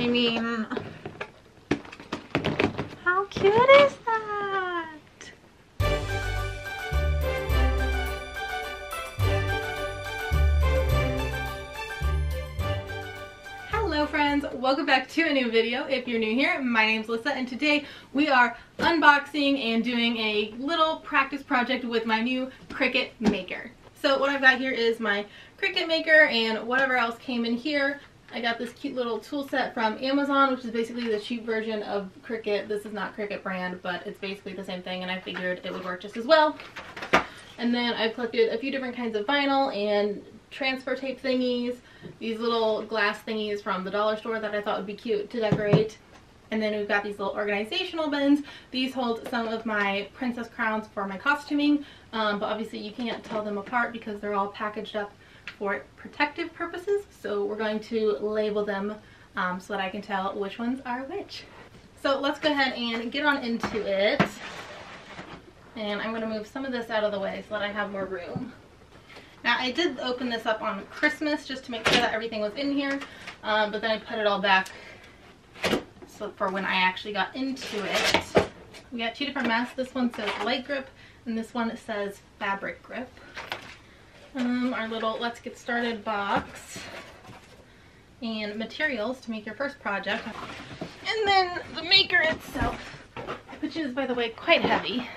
I mean, how cute is that? Hello friends, welcome back to a new video. If you're new here, my name's Lissa and today we are unboxing and doing a little practice project with my new Cricut maker. So what I've got here is my Cricut maker and whatever else came in here. I got this cute little tool set from Amazon, which is basically the cheap version of Cricut. This is not Cricut brand, but it's basically the same thing and I figured it would work just as well. And then I've collected a few different kinds of vinyl and transfer tape thingies, these little glass thingies from the dollar store that I thought would be cute to decorate. And then we've got these little organizational bins. These hold some of my princess crowns for my costuming, but obviously you can't tell them apart because they're all packaged up for protective purposes. So we're going to label them so that I can tell which ones are which. So let's go ahead and get on into it. And I'm going to move some of this out of the way so that I have more room. Now I did open this up on Christmas just to make sure that everything was in here, but then I put it all back so for when I actually got into it. We got two different masks. This one says light grip and this one says fabric grip. Our little let's get started box and materials to make your first project. And then the maker itself, which is, by the way, quite heavy.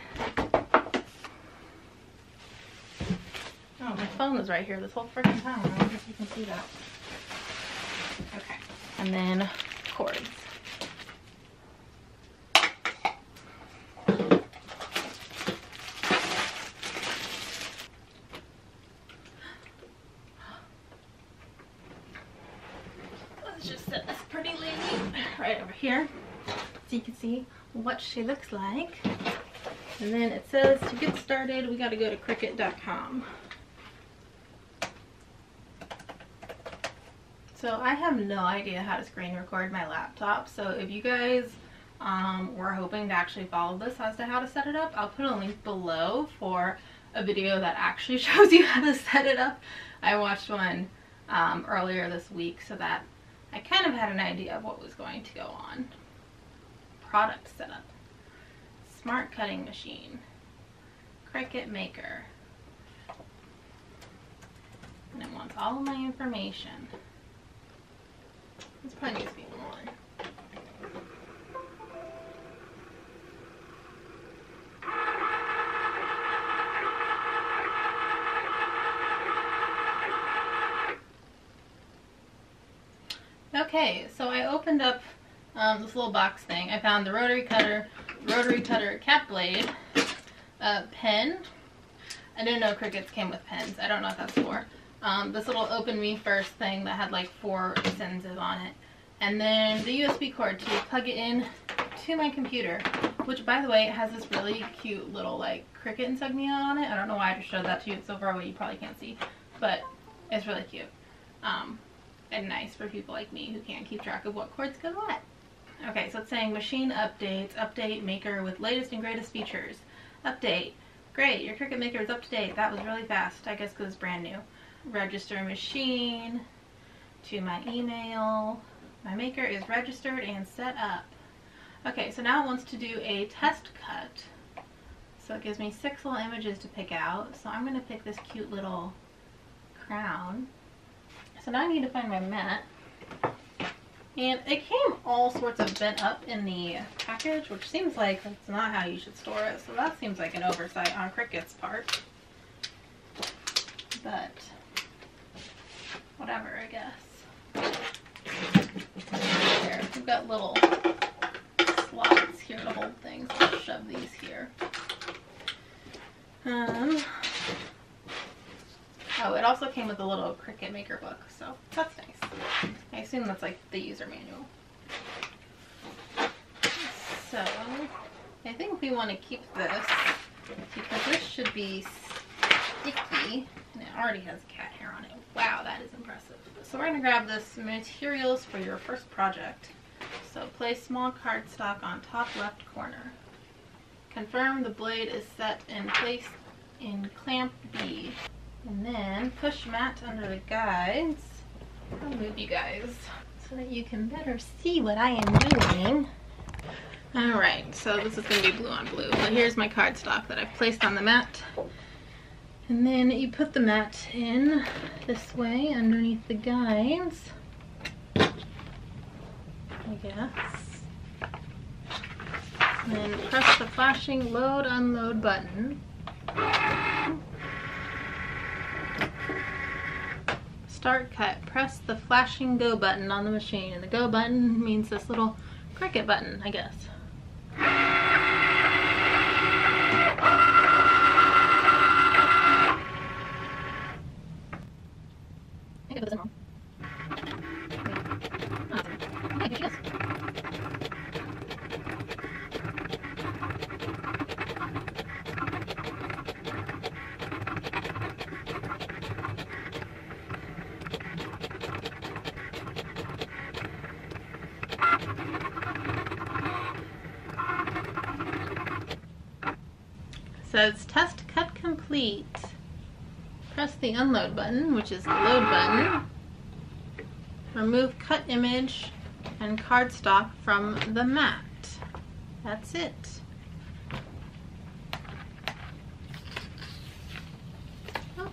Oh, my phone was right here this whole freaking time. I don't know if you can see that. Okay. And then cords. Let's just set this pretty lady right over here so you can see what she looks like. And then it says to get started, we got to go to Cricut.com. So I have no idea how to screen record my laptop, so if you guys were hoping to actually follow this as to how to set it up, I'll put a link below for a video that actually shows you how to set it up. I watched one earlier this week so that I kind of had an idea of what was going to go on. Product setup. Smart cutting machine. Cricut maker. And it wants all of my information. This probably needs to be more. Okay, so I opened up this little box thing. I found the rotary cutter cap blade, pen. I didn't know Cricuts came with pens. I don't know what that's for. This little open me first thing that had like 4 sentences on it. And then the USB cord to plug it in to my computer, which by the way has this really cute little like Cricut insignia on it. I don't know why I just showed that to you. It's so far away you probably can't see, but it's really cute. And nice for people like me who can't keep track of what cords go what. Okay, so it's saying machine updates, update maker with latest and greatest features. Update. Great, your Cricut maker is up to date. That was really fast, I guess because it's brand new. Register machine to my email. My maker is registered and set up. Okay, so now it wants to do a test cut. So it gives me 6 little images to pick out. So I'm going to pick this cute little crown. So now I need to find my mat. And it came all sorts of bent up in the package, which seems like that's not how you should store it. So that seems like an oversight on Cricut's part. But whatever, I guess. There, we've got little slots here to hold things. I'll shove these here. Oh, it also came with a little Cricut maker book, so that's nice. I assume that's like the user manual. So I think we want to keep this because this should be sticky and it already has cat hair on it. Wow, that is impressive. So we're going to grab this materials for your first project. So place small cardstock on top left corner. Confirm the blade is set in place in clamp B. And then push mat under the guides. I'll move you guys so that you can better see what I am doing. Alright, so this is going to be blue on blue. So here's my cardstock that I've placed on the mat. And then you put the mat in this way underneath the guides, I guess. And then press the flashing load unload button. Start cut. Press the flashing go button on the machine. And the go button means this little Cricut button, I guess. I think I put this in wrong. Okay, here she goes. Says test cut complete. Press the unload button, which is the load button. Remove cut image and cardstock from the mat. That's it. Oh.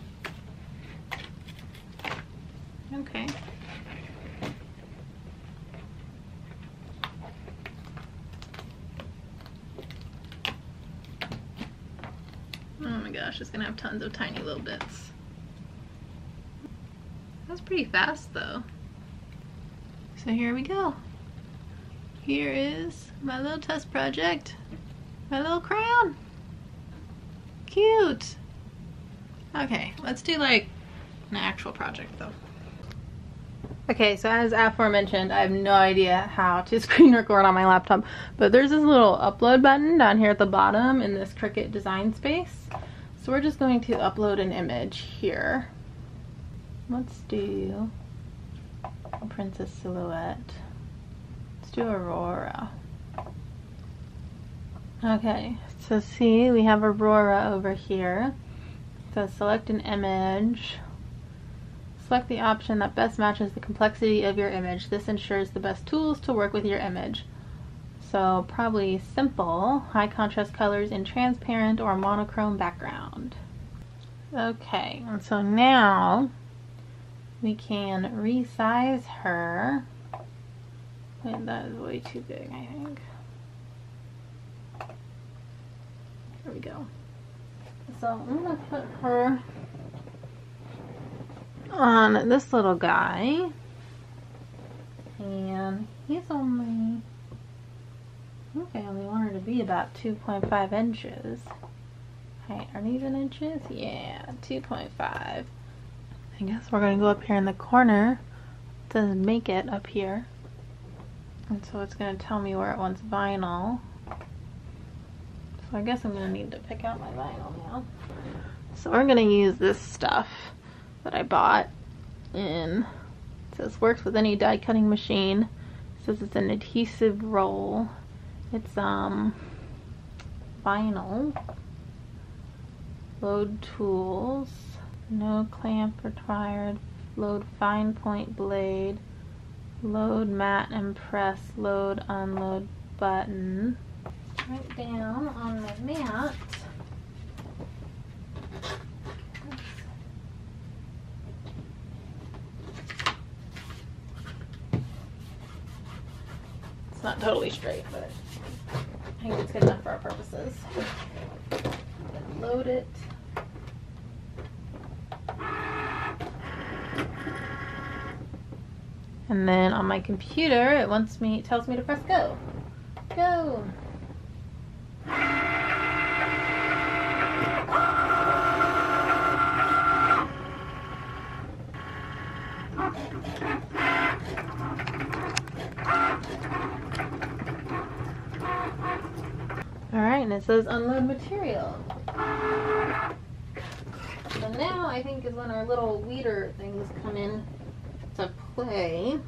Okay. Oh my gosh, it's gonna have tons of tiny little bits. That's pretty fast though. So here we go. Here is my little test project. My little crayon. Cute. Okay, let's do like an actual project though. Okay, so as aforementioned, I have no idea how to screen record on my laptop, but there's this little upload button down here at the bottom in this Cricut design space. So we're just going to upload an image here. Let's do a princess silhouette. Let's do Aurora. Okay, so see, we have Aurora over here. So select an image. Select the option that best matches the complexity of your image. This ensures the best tools to work with your image. So probably simple, high contrast colors in transparent or monochrome background. Okay, and so now we can resize her. Wait, that is way too big, I think. There we go. So I'm gonna put her on this little guy, and he's only, okay, I only want her to be about 2.5 inches. Right, are these in inches? Yeah, 2.5. I guess we're gonna go up here in the corner. It says make it up here, and so it's gonna tell me where it wants vinyl. So I guess I'm gonna need to pick out my vinyl now. So we're gonna use this stuff that I bought in, it says works with any die cutting machine. It says it's an adhesive roll. It's vinyl. Load tools, no clamp required. Load fine point blade. Load mat and press. Load unload button. Right down on my mat. It's not totally straight, but I think it's good enough for our purposes. Load it. And then on my computer, it tells me to press go. Go. Alright, and it says unload material. So now I think is when our little weeder things come in to play.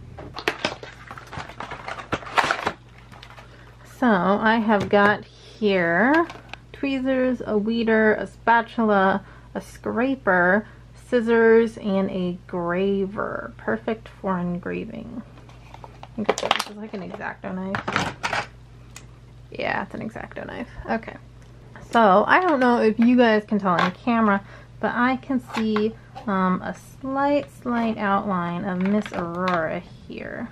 So I have got here tweezers, a weeder, a spatula, a scraper, scissors, and a graver. Perfect for engraving. think this is like an X-Acto knife. Yeah, it's an X-Acto knife. Okay. So, I don't know if you guys can tell on camera, but I can see a slight outline of Miss Aurora here.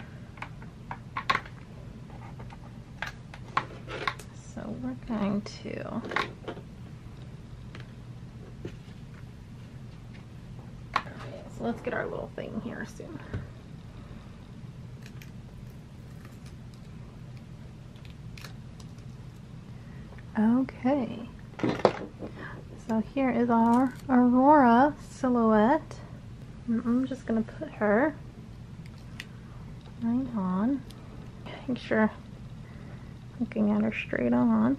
So we're going to so let's get our little thing here soon. Okay. So here is our Aurora silhouette. I'm just going to put her right on. Make sure looking at her straight on.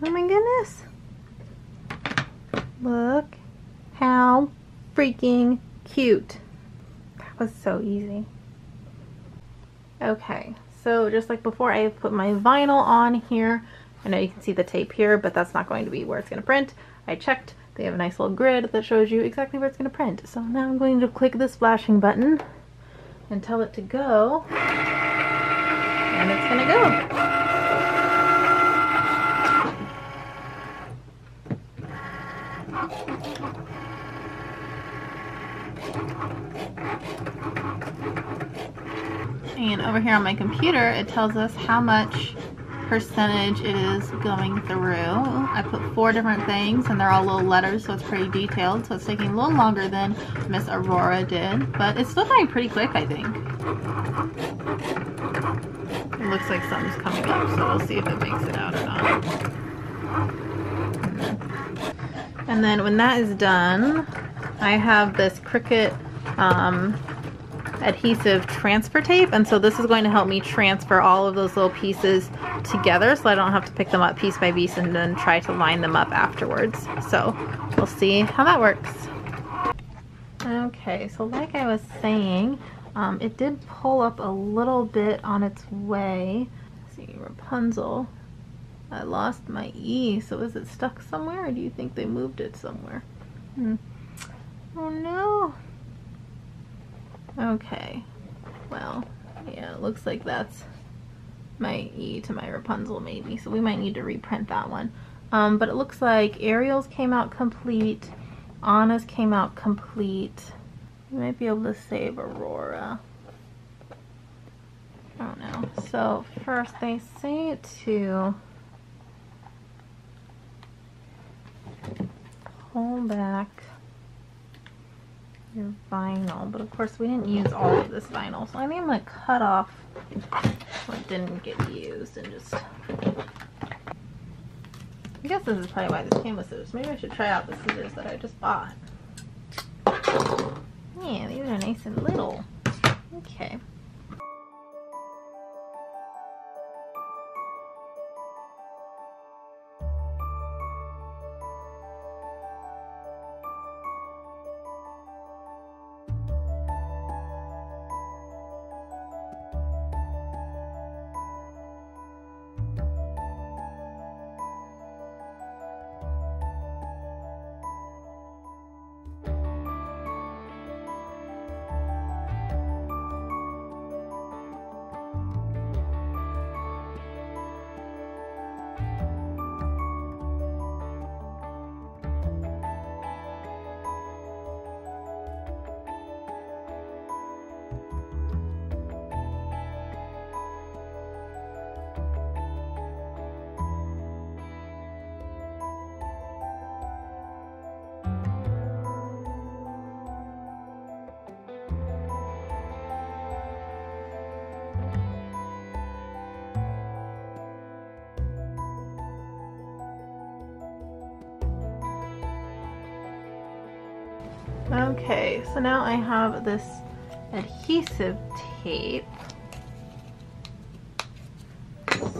Oh my goodness. Look how freaking cute. That was so easy. Okay, so just like before, I put my vinyl on here. I know you can see the tape here, but that's not going to be where it's going to print. I checked. They have a nice little grid that shows you exactly where it's going to print. So now I'm going to click this flashing button and tell it to go, and it's going to go. And over here on my computer, it tells us how much percentage it is going through. I put 4 different things, and they're all little letters, so it's pretty detailed. So it's taking a little longer than Miss Aurora did, but it's still going pretty quick, I think. It looks like something's coming up, so we'll see if it makes it out or not. And then when that is done, I have this Cricut adhesive transfer tape, and so this is going to help me transfer all of those little pieces together so I don't have to pick them up piece by piece and then try to line them up afterwards. So we'll see how that works. Okay, so like I was saying, it did pull up a little bit on its way. Let's see, Rapunzel. I lost my E, so is it stuck somewhere, or do you think they moved it somewhere? Oh no. Okay, well, yeah, it looks like that's my E to my Rapunzel maybe, so we might need to reprint that one. But it looks like Ariel's came out complete, Anna's came out complete. You might be able to save Aurora. I don't know. So first they say to pull back your vinyl, but of course we didn't use all of this vinyl, so I think I'm going to cut off what didn't get used and just, I guess this is probably why this came with scissors. Maybe I should try out the scissors that I just bought. Yeah, these are nice and little. Okay. Okay, so now I have this adhesive tape.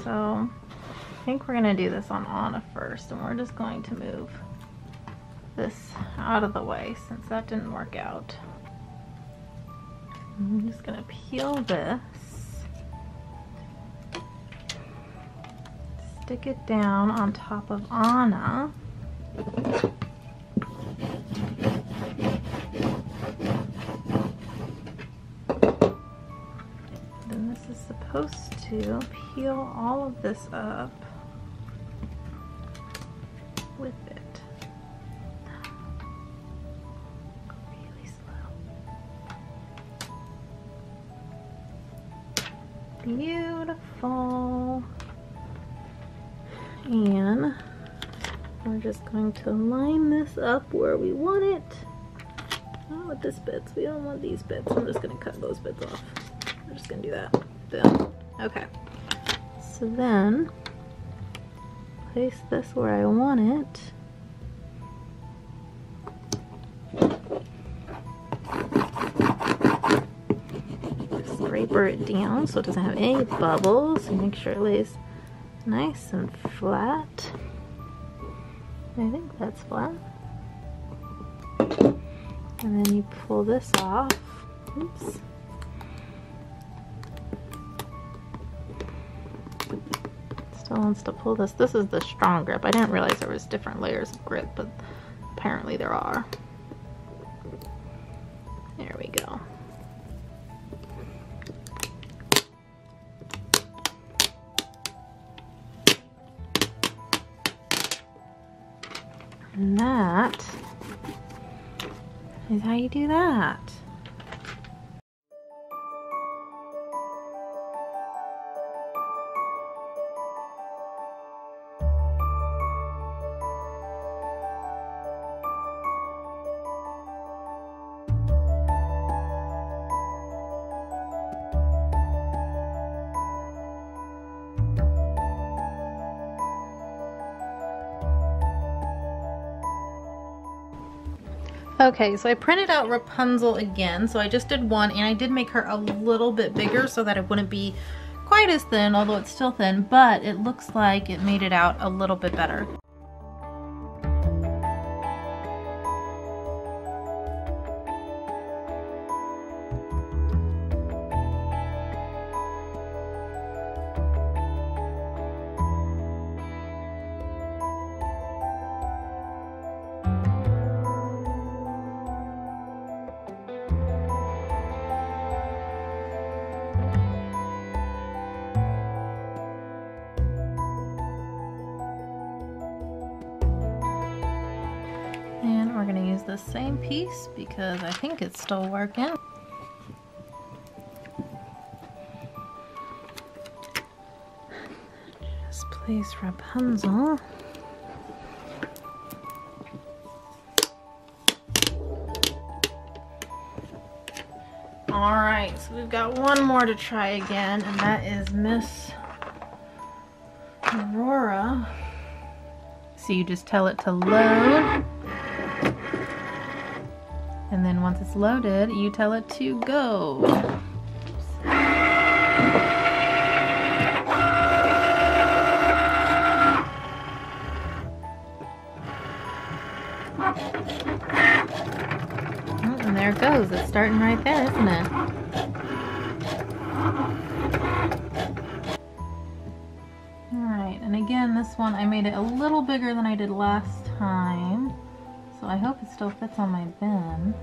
So I think we're going to do this on Anna first, and we're just going to move this out of the way since that didn't work out. I'm just going to peel this, stick it down on top of Anna. supposed to peel all of this up with it. Go really slow. Beautiful. And we're just going to line this up where we want it. Not with this bits. We don't want these bits. I'm just going to cut those bits off. I'm just going to do that. Boom. Okay. So then, place this where I want it. Scraper it down so it doesn't have any bubbles. Make sure it lays nice and flat. I think that's flat. And then you pull this off. Oops. Still wants to pull this. This is the strong grip. I didn't realize there was different layers of grip, but apparently there are. There we go. And that is how you do that. Okay, so I printed out Rapunzel again, so I just did one, and I did make her a little bit bigger so that it wouldn't be quite as thin, although it's still thin, but it looks like it made it out a little bit better. And we're going to use the same piece because I think it's still working. Just place Rapunzel. Alright, so we've got one more to try again, and that is Miss Aurora. So you just tell it to load. And then once it's loaded, you tell it to go. And there it goes. It's starting right there, isn't it? Alright, and again, this one I made it a little bigger than I did last time. So I hope it still fits on my bin.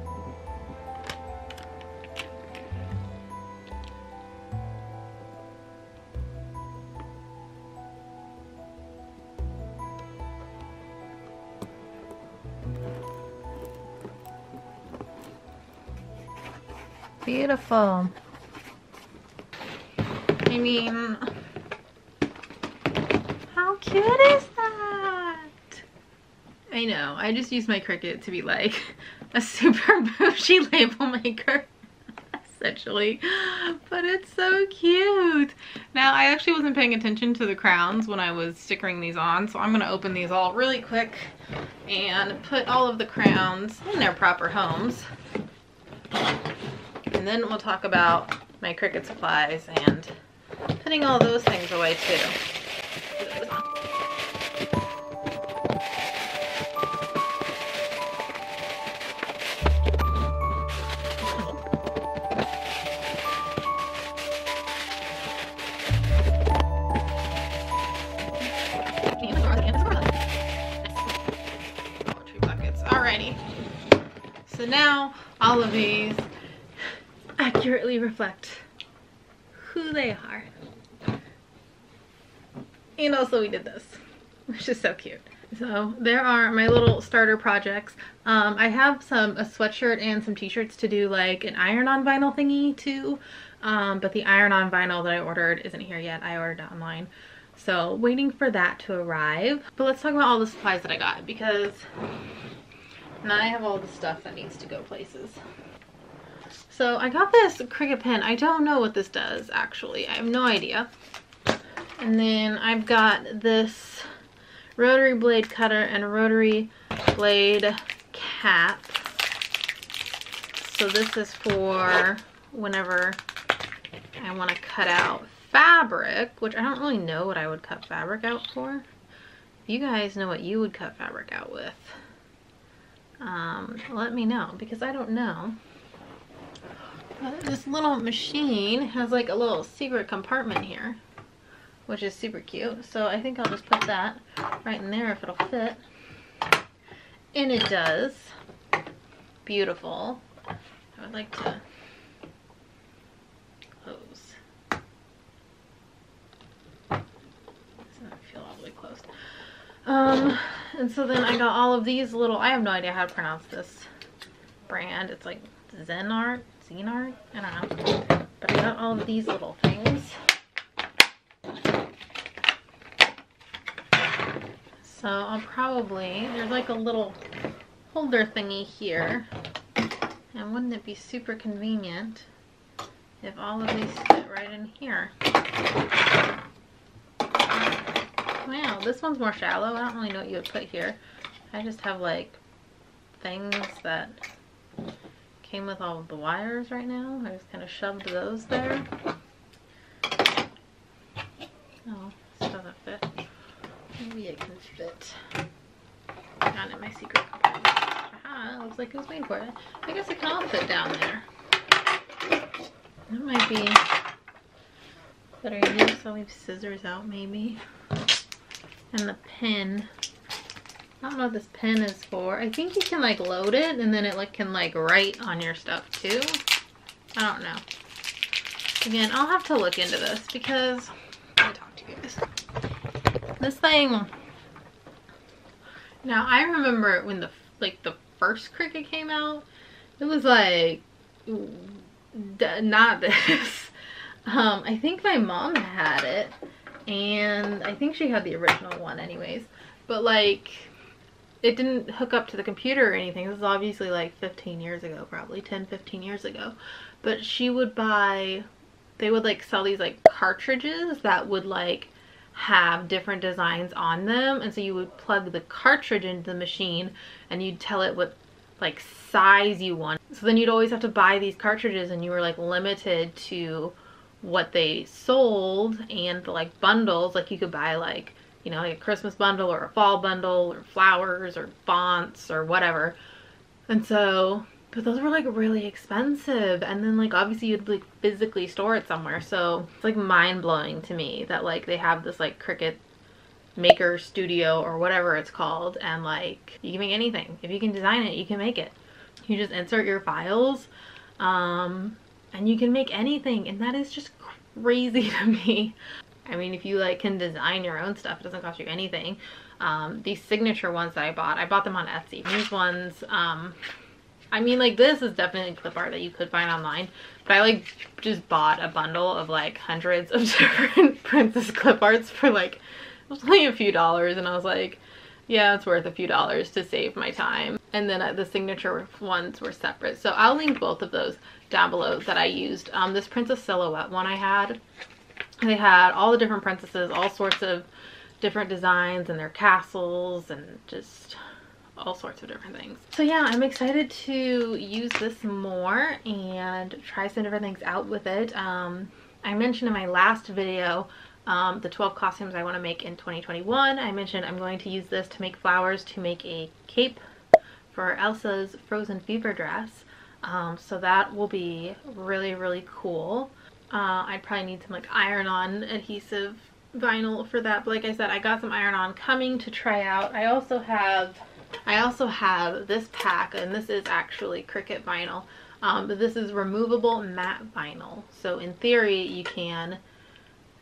Beautiful. I mean, how cute is that? I know, I just used my Cricut to be like a super bougie label maker, essentially, but it's so cute. Now, I actually wasn't paying attention to the crowns when I was stickering these on, so I'm gonna open these all really quick and put all of the crowns in their proper homes. And then we'll talk about my Cricut supplies and putting all those things away too. Alrighty. So now all of these accurately reflect who they are. And also we did this, which is so cute. So there are my little starter projects. I have a sweatshirt and some t-shirts to do like an iron-on vinyl thingy too. But the iron-on vinyl that I ordered isn't here yet. I ordered it online. So waiting for that to arrive. But let's talk about all the supplies that I got, because now I have all the stuff that needs to go places. So I got this Cricut pen. I don't know what this does actually. I have no idea. And then I've got this rotary blade cutter and a rotary blade cap. So this is for whenever I want to cut out fabric, which I don't really know what I would cut fabric out for. If you guys know what you would cut fabric out with, let me know, because I don't know. This little machine has like a little secret compartment here, which is super cute. So I think I'll just put that right in there if it'll fit. And it does. Beautiful. I would like to close. Doesn't feel all the way closed. And so then I got all of these little, I have no idea how to pronounce this brand. It's like Zenart? I don't know. But I got all of these little things. So I'll probably, there's like a little holder thingy here. And wouldn't it be super convenient if all of these fit right in here? Wow, this one's more shallow. I don't really know what you would put here. I just have like things that came with all of the wires right now. I just kind of shoved those there. Oh, this doesn't fit. Maybe it can fit. Down in my secret compartment. Aha, looks like it was made for it. I guess it can all fit down there. That might be better use. I'll leave scissors out maybe. And the pen. I don't know what this pen is for. I think you can like load it and then it like can like write on your stuff too. I don't know. Again, I'll have to look into this because I talk to you guys. This thing. Now I remember when the first Cricut came out, it was like not this. I think my mom had it, and I think she had the original one anyways. But like, it didn't hook up to the computer or anything. This is obviously like 15 years ago, probably 10-15 years ago. But she would buy, they would like sell these like cartridges that would like have different designs on them, and so you would plug the cartridge into the machine and you'd tell it what like size you want. So then you'd always have to buy these cartridges, and you were like limited to what they sold, and the like bundles, like you could buy like, you know, like a Christmas bundle or a fall bundle or flowers or fonts or whatever. And so, but those were like really expensive, and then like obviously you'd like physically store it somewhere. So it's like mind-blowing to me that like they have this like Cricut Maker Studio or whatever it's called, and like you can make anything. If you can design it, you can make it. You just insert your files and you can make anything, and that is just crazy to me. I mean, if you like can design your own stuff, it doesn't cost you anything. These signature ones that I bought them on Etsy. These ones, I mean, like this is definitely clip art that you could find online, but I like just bought a bundle of like hundreds of different princess clip arts for like, it was only a few dollars, and I was like, yeah, it's worth a few dollars to save my time. And then the signature ones were separate. So I'll link both of those down below that I used. This princess silhouette one I had, they had all the different princesses, all sorts of different designs and their castles and just all sorts of different things. So yeah, I'm excited to use this more and try some different things out with it. I mentioned in my last video the 12 costumes I want to make in 2021. I mentioned I'm going to use this to make flowers to make a cape for Elsa's Frozen Fever dress. So that will be really, really cool. I'd probably need some like iron-on adhesive vinyl for that, but like I said, I got some iron-on coming to try out. I also have I also have this pack, and this is actually Cricut vinyl, but this is removable matte vinyl. So in theory, you can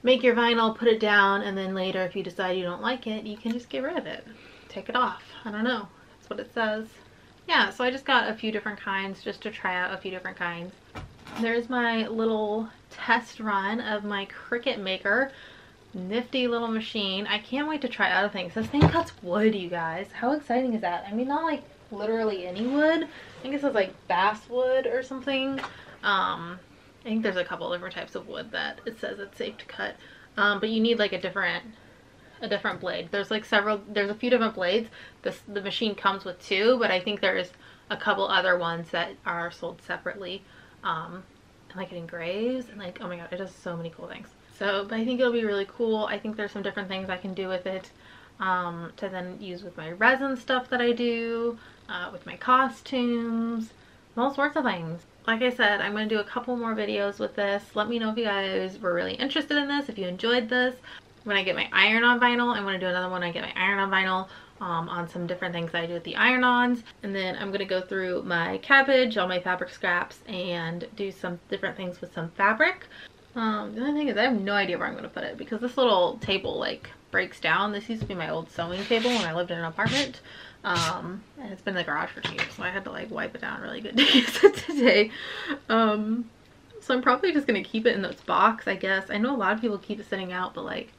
make your vinyl, put it down, and then later if you decide you don't like it, you can just get rid of it. Take it off. I don't know. That's what it says. Yeah, so I just got a few different kinds just to try out a few different kinds. There's my little test run of my Cricut Maker. Nifty little machine. I can't wait to try other things. This thing cuts wood, you guys. How exciting is that? I mean, not like literally any wood. I think this is like basswood or something. I think there's a couple different types of wood that it says it's safe to cut. But you need like a different blade. There's like there's a few different blades. The machine comes with 2, but I think there's a couple other ones that are sold separately. And like it engraves and like, oh my god, it does so many cool things. So, but I think it'll be really cool. I think there's some different things I can do with it to then use with my resin stuff that I do, with my costumes, all sorts of things. Like I said, I'm going to do a couple more videos with this. Let me know if you guys were really interested in this, if you enjoyed this. When I get my iron-on vinyl, I'm going to do another one when I get my iron-on vinyl on some different things that I do with the iron-ons. And then I'm going to go through my cabbage, all my fabric scraps, and do some different things with some fabric. The only thing is I have no idea where I'm going to put it because this little table like breaks down. This used to be my old sewing table when I lived in an apartment. And it's been in the garage for 2 years, so I had to like wipe it down really good to use it today. So I'm probably just going to keep it in this box, I guess. I know a lot of people keep it sitting out, but like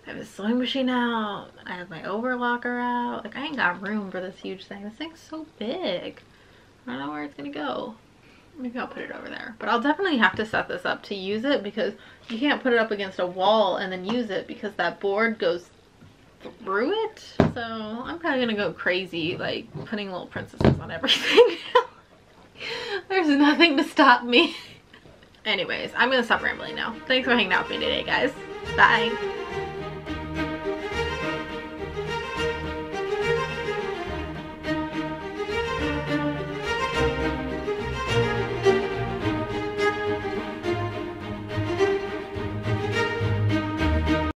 I have a sewing machine out. I have my overlocker out. Like I ain't got room for this huge thing. This thing's so big. I don't know where it's going to go. Maybe I'll put it over there. But I'll definitely have to set this up to use it because you can't put it up against a wall and then use it because that board goes through it. So I'm probably going to go crazy like putting little princesses on everything. There's nothing to stop me. Anyways, I'm going to stop rambling now. Thanks for hanging out with me today, guys. Bye.